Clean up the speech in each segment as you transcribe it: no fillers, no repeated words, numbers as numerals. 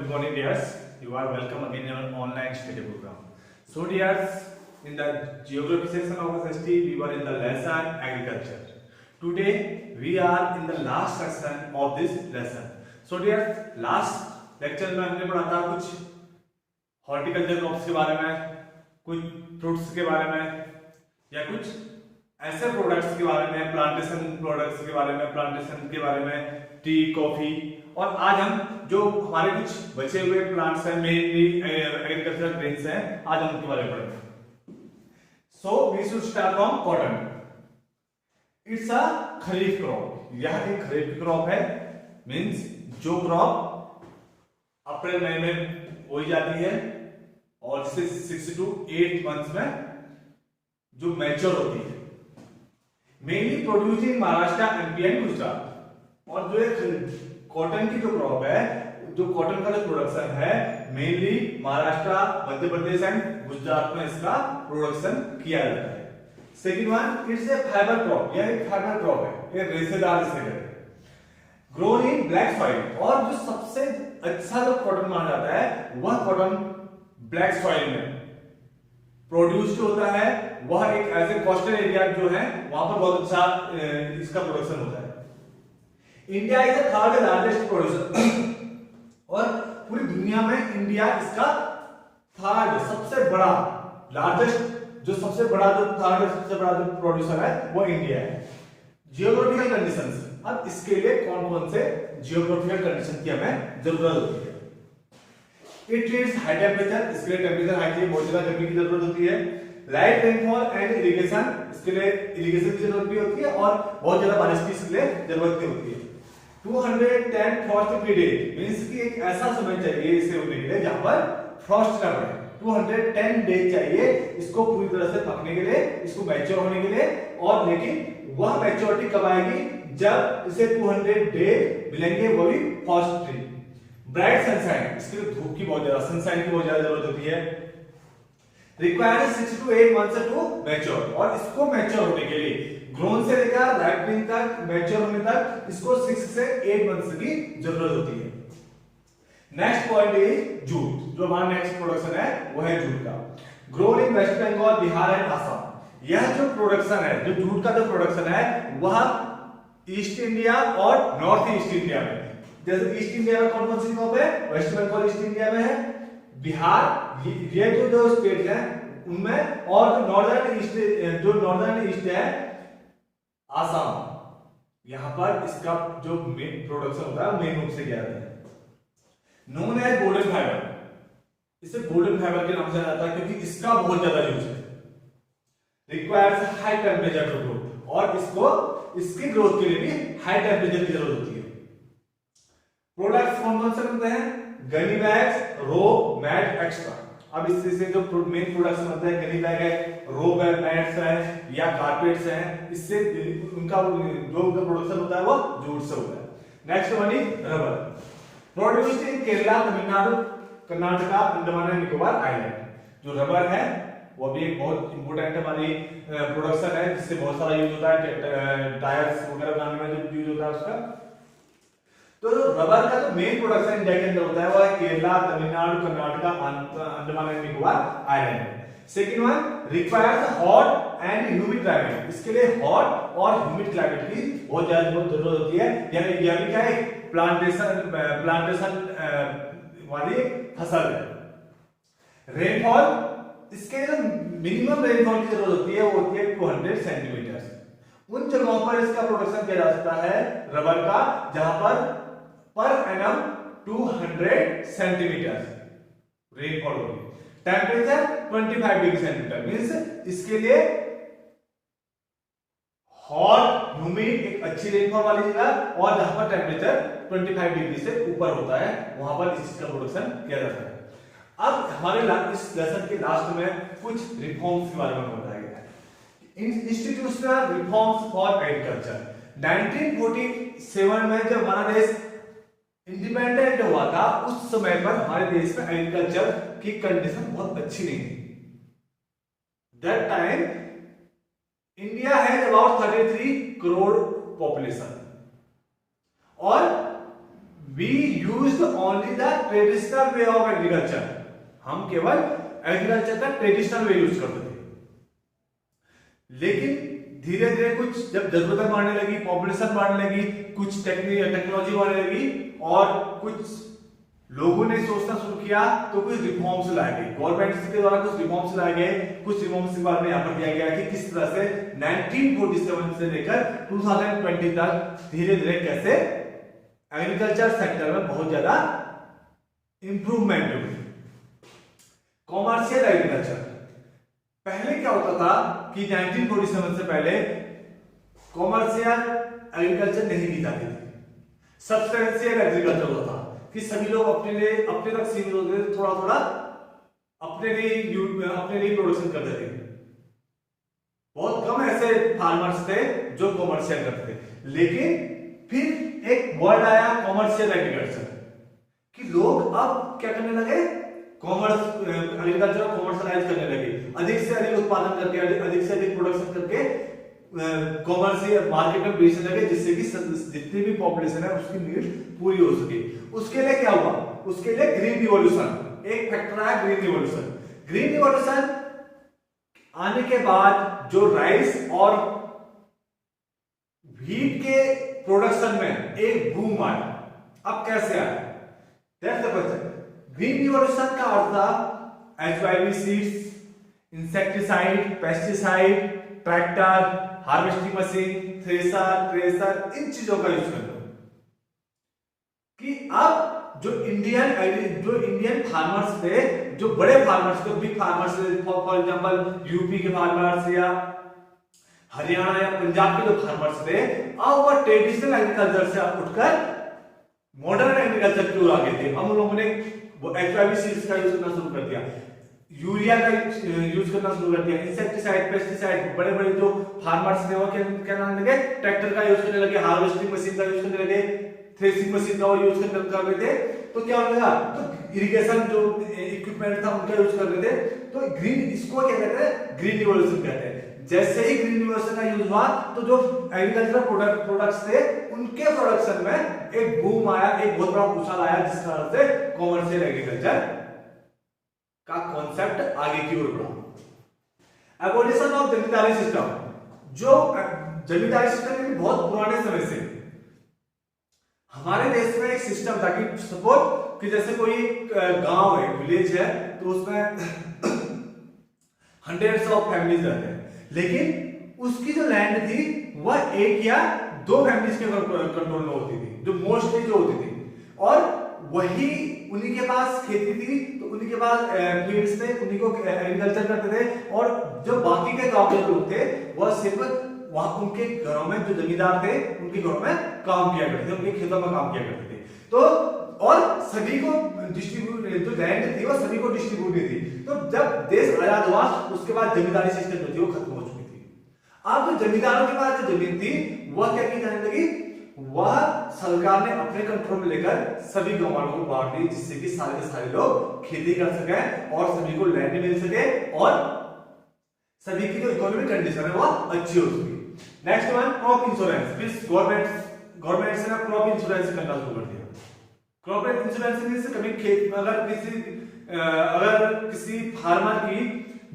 good morning dears. You are welcome again in our online study program. So dears, in the geography section of the ST, we were in the lesson agriculture. Today we are in the last section of this lesson. So dears, last lecture में हमने पढ़ा था कुछ horticulture crops के बारे में, कुछ fruits के बारे में या कुछ ऐसे प्रोडक्ट्स के बारे में, प्लांटेशन प्रोडक्ट्स के बारे में, टी, कॉफी। और आज हम जो हमारे कुछ बचे हुए प्लांट्स हैं, मेनली एग्रीकल्चरल ग्रेन्स हैं, आज हम उनके बारे में पढ़ेंगे। So we should start from cotton. It's a kharif crop. यह एक खरीफ क्रॉप है, मींस जो क्रॉप अप्रैल मई में बोई जाती है और 6 to 8 मंथ्स में जो मैच्योर होती है। Mainly produce in Maharashtra, MP and Gujarat. और जो एक कॉटन की जो क्रॉप है, जो कॉटन का जो प्रोडक्शन है, मेनली महाराष्ट्र, मध्य प्रदेश एंड गुजरात में इसका प्रोडक्शन किया जाता है। Second one, it's a fibre crop. यह एक फाइबर क्रॉप है, ये रेशेदार इसे कहते हैं। Grown in black soil. और जो सबसे अच्छा जो कॉटन माना जाता है वह कॉटन ब्लैक सॉइल में प्रोड्यूस्ड होता है। वह एक ऐसे कोस्टल एरिया जो है वहां पर बहुत अच्छा इसका प्रोडक्शन होता है। India is the third largest producer. और पूरी दुनिया में इंडिया इसका थर्ड सबसे बड़ा सबसे बड़ा जो प्रोड्यूसर है वो इंडिया है। Geographical conditions. अब इसके लिए कौन कौन से जियोग्राफिकल कंडीशन की हमें जरूरत होती है। It needs high temperature. इसके लिए टेम्परेचर हाई चाहिए, बहुत ज्यादा गर्मी की जरूरत होती है। Light rainfall and irrigation. इसके लिए इरिगेशन की जरूरत भी होती है और बहुत ज्यादा बारिश की इसके लिए जरूरत भी होती है। 210 फ्रॉस्ट फ्री डे, मींस कि एक ऐसा समय चाहिए इसे होने के लिए जहां पर फ्रॉस्ट ना पड़े। 210 डेज चाहिए इसको पूरी तरह से पकने के लिए, इसको मैच्योर होने के लिए। और लेकिन वह मैच्योरिटी कब आएगी? जब इसे 200 डेज मिलेंगे, वो भी फ्रॉस्ट फ्री। Bright sunshine. इसके लिए धूप की बहुत ज्यादा, सनशाइन की बहुत ज्यादा जरूरत होती है। Required 6 to 8 months to mature. और इसको मैच्योर होने के लिए, ग्रोन से लेकर राइपनिंग तक, मैच्योर होने तक, इसको 6 से 8 मंथ्स की जरूरत होती है। Next point is jute. जो हमारा नेक्स्ट प्रोडक्शन है वो है जूट का। Grown in West Bengal, Bihar and Assam. यह जो प्रोडक्शन है, जो जूट का जो प्रोडक्शन है, वह ईस्ट इंडिया और नॉर्थ ईस्ट इंडिया में। जैसे ईस्ट इंडिया में कौन कौन सी क्रॉप है? वेस्ट बंगाल ईस्ट इंडिया में है, बिहार, ये जो स्टेट है उनमें, और नॉर्दर्न ईस्ट है आसाम। यहां पर इसका जो मेन प्रोडक्शन होता है मेन रूप से किया जाता है। Known as golden fibre. इसे गोल्डन फाइबर के नाम से जाता है क्योंकि इसका बहुत ज्यादा यूज है। Requires high temperature to grow. और इसकी ग्रोथ के लिए भी हाई टेम्परेचर की जरूरत होती है। प्रोडक्ट्स कौन कौन से बनते हैं? गनी बैग्स, रोप, मैट, एक्स्ट्रा। अब इससे जो मेन प्रोडक्ट्स बनते हैं, गनी बैग है, रोप है, मैट्स है या कारपेट्स हैं, इससे उनका प्रोडक्शन होता है वो जूट से होता है। Next one is rubber. Produced in Kerala, Tamil Nadu, Karnataka, Andaman and Nicobar island. जो रबर है वो भी एक बहुत इंपॉर्टेंट हमारी प्रोडक्शन है, जिससे बहुत सारा यूज होता है, टायर्स वगैरह बनाने में जो यूज होता है उसका। तो रबर का जो मेन प्रोडक्शन इंडिया के अंदर होता है वो है Kerala, Tamil Nadu, Karnataka, Andaman and Nicobar island. Second one, requires hot and humid climate. इसके लिए हॉट और ह्यूमिड क्लाइमेट की बहुत ज्यादा जरूरत होती है। यानी यह भी क्या है? प्लांटेशन वाली फसल है। रेनफॉल, इसके जो मिनिमम रेनफॉल की जरूरत होती है वो होती है 200 सेंटीमीटर। उन जगहों पर इसका प्रोडक्शन किया जा सकता है रबर का जहां पर एनम 200 सेंटीमीटर रेनफॉल होगी। टेम्परेचर 25 डिग्री सेंटीग्रेड, मींस इसके लिए हॉट, ह्यूमिड, एक अच्छी रेनफॉल वाली जगह, और जहां पर टेम्परेचर 25 डिग्री से ऊपर होता है वहां पर इस चीज का प्रोडक्शन किया जाता है। अब हमारे इस लेसन के लास्ट में कुछ रिफॉर्म्स के बारे में बताया गया है। Institutional reforms for agriculture. 1947 में जब हमारा देश इंडिपेंडेंट हुआ था, उस समय पर हमारे देश में एग्रीकल्चर की कंडीशन बहुत अच्छी नहीं थी। That time India has about 33 crore population और we used only the traditional way of agriculture, हम केवल एग्रीकल्चर का ट्रेडिशनल वे यूज करते थे। लेकिन धीरे धीरे कुछ जब जरूरतें बढ़ने लगी, पॉपुलेशन बढ़ने लगी, कुछ टेक्नोलॉजी बढ़ने लगी और कुछ लोगों ने सोचना शुरू किया, तो कुछ रिफॉर्म्स लाए गए, गवर्नमेंट के द्वारा कुछ रिफॉर्म्स लाए गए। कुछ रिफॉर्म्स के बारे में यहाँ पर दिया गया कि किस तरह से 1947 से लेकर 2020 तक धीरे धीरे कैसे एग्रीकल्चर सेक्टर में बहुत ज्यादा इंप्रूवमेंट हुई। कॉमर्शियल एग्रीकल्चर, पहले क्या होता था कि 1947 से पहले कॉमर्शियल एग्रीकल्चर नहीं की जाती थी, सब्सटेंशियल एग्रीकल्चर होता था कि सभी लोग अपने तक सीमित होते थे, थोड़ा थोड़ा अपने लिए प्रोडक्शन करते थे। बहुत कम ऐसे फार्मर्स थे जो कॉमर्शियल करते थे। लेकिन फिर एक वर्ड आया कॉमर्शियल एग्रीकल्चर, कि लोग अब क्या करने लगे, एग्रीकल्चर कॉमर्शियलाइज करने लगे, अधिक से अधिक उत्पादन करके, अधिक से अधिक प्रोडक्शन करके कॉमर्शियल मार्केट में बेचने लगे, जिससे कि जितनी भी पॉपुलेशन है उसकी नीड पूरी हो सके। उसके लिए क्या हुआ, उसके लिए ग्रीन रिवॉल्यूशन, एक फैक्टर आया ग्रीन रिवॉल्यूशन। ग्रीन रिवॉल्यूशन आने के बाद जो राइस और व्हीट के प्रोडक्शन में एक बूम आया। अब कैसे आया, that's the question. Green revolution का अर्थ था HYV seeds, insecticide, pesticide, tractor, harvesting machine, thresher, इन चीजों का यूज करना। कि अब जो इंडियन फार्मर्स थे, जो बड़े फार्मर्स थे, big farmers, for example UP के फार्मर्स या हरियाणा या पंजाब के जो फार्मर्स थे, अब वो ट्रेडिशनल एग्रीकल्चर से उठकर मॉडर्न एग्रीकल्चर की ओर आ गए थे। हम लोगों ने एचवाईवी सीड्स का यूज करना शुरू कर दिया, यूरिया का यूज करना शुरू कर दिया, इंसेक्टिसाइड, पेस्टिसाइड। बड़े बड़े जो फार्मर्स थे वो क्या करने लगे, ट्रैक्टर का यूज करने लगे, हार्वेस्टिंग मशीन का यूज करने लगे, थ्रेसिंग मशीन का यूज कर रहे थे। तो क्या होने लगा, तो इरिगेशन जो इक्विपमेंट था उनका यूज कर रहे थे। तो ग्रीन, इसको क्या कहते हैं, ग्रीन रिवॉल्यूशन कहते हैं। जैसे ही ग्रीन रिवॉल्यूशन का यूज हुआ, तो जो एग्रीकल्चरल प्रोडक्ट्स थे उनके प्रोडक्शन में एक बूम आया, एक बहुत बड़ा उछाल आया, जिस कारण से कॉमर्शियल एग्रीकल्चर का कॉन्सेप्ट आगे की ओर बढ़ा। एबोलिशन ऑफ जमींदारी सिस्टम, जो जमींदारी सिस्टम भी बहुत पुराने समय से हमारे देश में एक सिस्टम था कि सपोज कि जैसे कोई गांव है, विलेज है, तो उसमें हंड्रेड्स ऑफ फैमिलीज रहते हैं, लेकिन उसकी जो लैंड थी वह एक या दो फैमिलीज के कंट्रोल में होती थी, जो मोस्टली जो होती थी, और वही उन्हीं के पास खेती थी, तो उन्हीं के पास फील्ड्स थे, उन्हीं को एग्रीकल्चर करते थे। और जो बाकी के गांव के लोग थे वह सिर्फ वहां उनके घरों में जो जमींदार थे उनके घरों में काम किया करते थे, उनके खेतों में काम किया करते थे। तो और सभी को डिस्ट्रीब्यूट, जो लैंड थी वो सभी को डिस्ट्रीब्यूट थी। तो जब देश आजाद हुआ उसके बाद जमींदारी सिस्टम जो थी वो खत्म हो चुकी थी। अब जो जमींदारों के पास जो जमीन थी वह क्या की जाने लगी, वह सरकार ने अपने कंट्रोल में लेकर सभी गांव वालों को बांट दी, जिससे कि सारे के सारे लोग खेती कर सके और सभी को लैंड मिल सके और सभी की जो इकोनॉमिक कंडीशन है वह अच्छी हो सके। Next one, crop insurance. फिर गवर्नमेंट से ना क्रॉप इंश्योरेंस करना शुरू कर दिया। क्रॉप इंश्योरेंस मींस कभी खेत, अगर किसी फार्मर की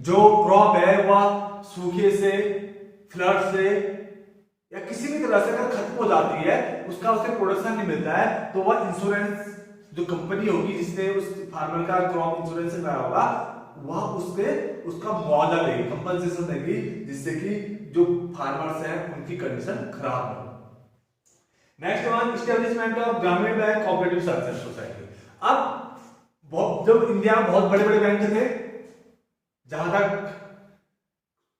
जो क्रॉप है वह सूखे से, फ्लड से या किसी भी तरह से अगर खत्म हो जाती है, उसका उसे प्रोडक्शन नहीं मिलता है, तो वह इंश्योरेंस जो कंपनी होगी जिसने उस फार्मर का क्रॉप इंश्योरेंस कराया होगा, वह उसका मुआवजा देगी, कंपनसेशन देगी, जिससे कि जो फार्मर्स हैं उनकी कंडीशन खराब हो। नेक्स्ट वन, एस्टेब्लिशमेंट ऑफ ग्रामीण बैंक कोऑपरेटिव सर्विस सोसाइटी। अब जब इंडिया में बहुत बड़े बड़े बैंक थे, जहां तक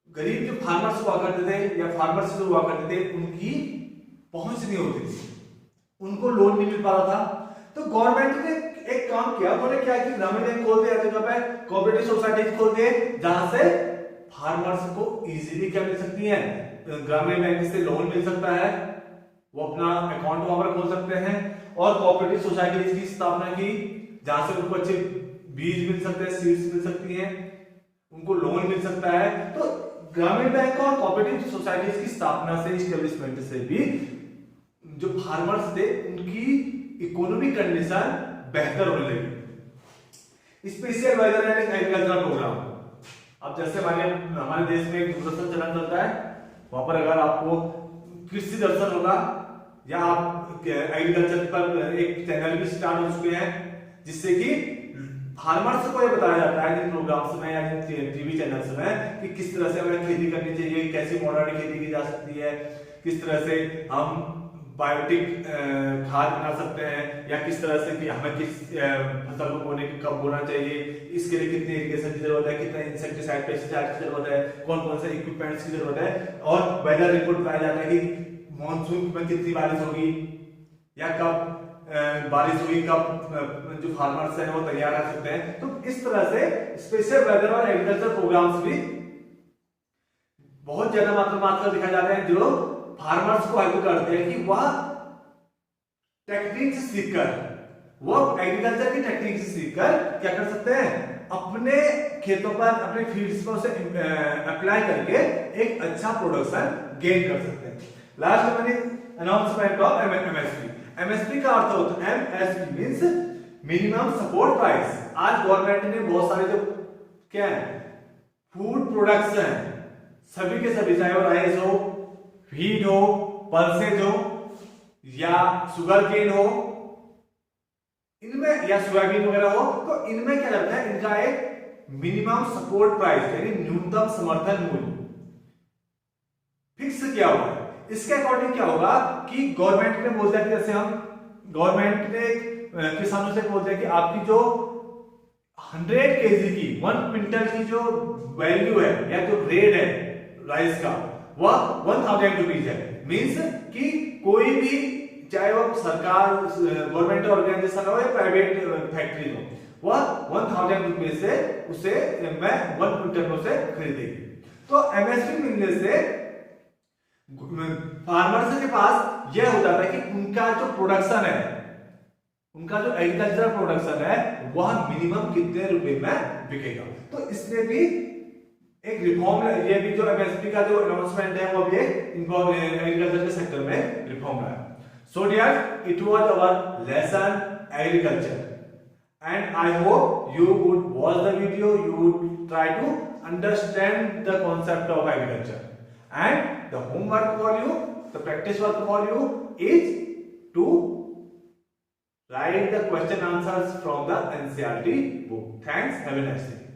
गरीब जो फार्मर्स हुआ करते थे या फार्मर्स जो हुआ करते थे उनकी पहुंच नहीं होती थी, उनको लोन नहीं मिल पा रहा था। तो गवर्नमेंट ने एक काम किया, उन्होंने क्या कि ग्रामीण बैंक खोल दिया, जगह पे कोऑपरेटिव सोसाइटी खोल दिए, जहां से फार्मर्स को इजीली क्या मिल सकती है, ग्रामीण बैंक से लोन मिल सकता है, वो अपना अकाउंट वहां पर खोल सकते हैं। और कोऑपरेटिव सोसाइटी की स्थापना की, जहां से उनको अच्छे बीज मिल सकते हैं, सीड्स मिल सकती हैं, उनको लोन मिल सकता है। तो ग्रामीण बैंक और कोऑपरेटिव सोसाइटीज की स्थापना से, एस्टेब्लिशमेंट से भी जो फार्मर्स थे उनकी इकोनॉमिक कंडीशन बेहतर होने लगी। Special weather and agricultural programme, अब जैसे हमारे देश में एक दूरदर्शन चैनल चलता है, वहां पर अगर आपको कृषि दर्शन होगा या आप एग्रीकल्चर पर एक चैनल भी स्टार्ट हो चुके हैं, जिससे कि फार्मर्स को ये बताया जाता है इन प्रोग्राम्स में या इन टीवी चैनल्स में कि किस तरह से हमें खेती करनी चाहिए, कैसी मॉडर्न खेती की जा सकती है, किस तरह से हम बायोटिक खाद बना सकते हैं, या किस तरह से कि हमें किस फसल को बोने की कब बोना चाहिए, इसके लिए कितनी इरिगेशन की जरूरत है, कितना इंसेक्टिसाइड पेस्टिसाइड की जरूरत है, कौन कौन से इक्विपमेंट्स की जरूरत है, और वेदर रिपोर्ट बताया जाता है कि मॉनसून में कितनी बारिश होगी या कब बारिश हुई, कब जो फार्मर्स हैं वो तैयार कर सकते हैं। तो इस तरह से स्पेशल वेदर और एग्रीकल्चर प्रोग्राम्स भी बहुत ज्यादा मात्रा दिखाए जाते हैं, जो फार्मर्स को हेल्प करते हैं कि वह टेक्निक्स सीखकर, वो एग्रीकल्चर की टेक्निक्स सीखकर क्या कर सकते हैं, अपने खेतों पर, अपने फील्ड्स पर उसे अप्लाई करके एक अच्छा प्रोडक्शन गेन कर सकते हैं। लास्ट में अनाउंसमेंट ऑफ एमएसपी। एमएसपी का अर्थ होता है, MSP means minimum support price. आज गवर्नमेंट ने बहुत सारे जो क्या है फूड प्रोडक्ट्स हैं, सभी के सभी, चाहे वो राइस हो, व्हीट हो, पल्सेज हो या शुगर केन हो, इनमें या सोयाबीन वगैरह हो, तो इनमें क्या लगता है, इनका एक मिनिमम सपोर्ट प्राइस यानी न्यूनतम समर्थन मूल्य फिक्स किया हुआ है। इसके अकॉर्डिंग क्या होगा कि गवर्नमेंट ने बोल दिया कि जैसे हम गवर्नमेंट ने किसानों से बोल दिया कि आपकी जो 100 केजी की 1 क्विंटल की जो वैल्यू है या जो रेट है राइस का, वह 1000 रुपीज है। मीन्स कि कोई भी, चाहे वो सरकार गवर्नमेंट ऑर्गेनाइजेशन हो या प्राइवेट फैक्ट्री हो, वह 1000 रुपीज से उसे मैं 1 क्विंटल में से खरीदेगी। तो एमएसपी मिलने से फार्मर्स के पास यह हो जाता है कि उनका जो प्रोडक्शन है, उनका जो एग्रीकल्चरल प्रोडक्शन है, वह मिनिमम कितने रुपए में बिकेगा। तो इसमें भी एक रिफॉर्म, ये भी जो एमएसपी का जो अनाउंसमेंट है वो भी एग्रीकल्चर के सेक्टर में रिफॉर्म है। So dear, it was our lesson agriculture and I hope you would watch the video, you would try to understand the concept of agriculture, and the homework for you, the practice work for you is to write the question answers from the NCERT book. Thanks, have a nice day.